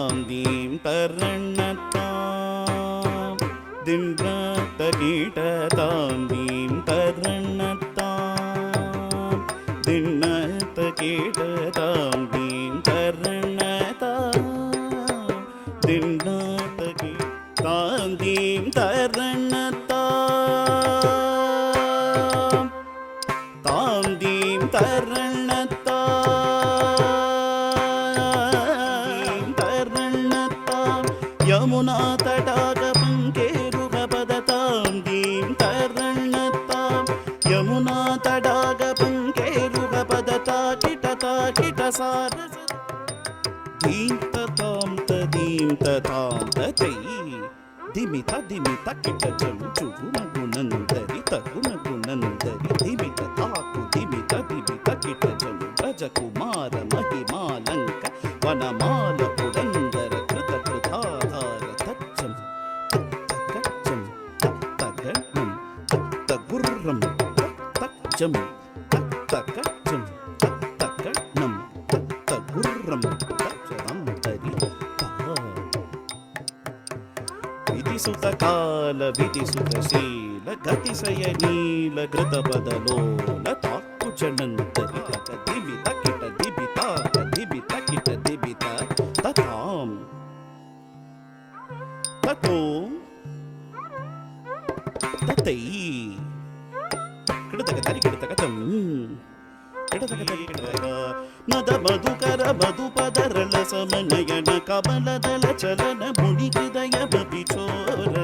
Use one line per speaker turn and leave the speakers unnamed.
தாந்தீம் தரணத்தாம் தின்னத்த கீட தாந்தீம் தரணத்தாம் தின்னத்த கீட தாந்தீம் தரணத்தாம் தின்னத்த கீட தாந்தீம் தரணத்தாம் தாந்தீம் தரணத்தாம் தரணத்தாம் Yamuna தடாக பங்கேருக பததாம் theme தரணத்தாம் Yamuna தடாக பங்கேருக பததா கிட சாரச theme ததாம் ததீம் ததாம் ததை ದಿಮಿತ ದಿಮಿತ ಕಿಟ ಚಂಚುಗು ಮಗುನಂದರಿ ತಗು ಮಗುನಂದರಿ ದಿಮಿತ ತಾಕು ದಿಮಿತ ದಿಮಿತ ಕಿಟ ಚಲು ರಜಕುಮಾರ ಮಹಿಮಾಲಂಕ ವನಮಾಲ ಪುರಂದರ ಕೃತ ಕೃತಾಧಾರ ತಚ್ಚಂ ತಚ್ಚಂ ತಗಣಂ ತಗುರ್ರಂ ತಚ್ಚಂ ತಕ್ಕಚ್ಚಂ ತಕ್ಕಣಂ ತಗುರ್ರಂ ತಚ್ಚರಂತರಿ ವಿಧಿಸುತ ಕಾಲ ವಿಧಿಸುತ ಶೀಲ ಗತಿಸಯ ನೀಲ ಘೃತ ಬದಲೋಲ ತಾಕು ಚಣಂತರಿ ತಕ ದಿಬಿತ ಕಿಟ ದಿಬಿತ ದಿಬಿತ ಕಿಟ ದಿಬಿತ ತಥಾಂ ತಥೋಂ ತತೈ ಕಿಡತಕ ತರಿ ಕಿಡತಕ ತಂ ಕಿಡತಕ ತರಿ ಕಿಡತಕ ಮದ ಮಧುಕರ ಮಧುಪದರಳ ಸಮನಯನ ಕಮಲದಲ ಚಲನ ಮುನಿ ಹೃದಯ ಬಿಚೋರ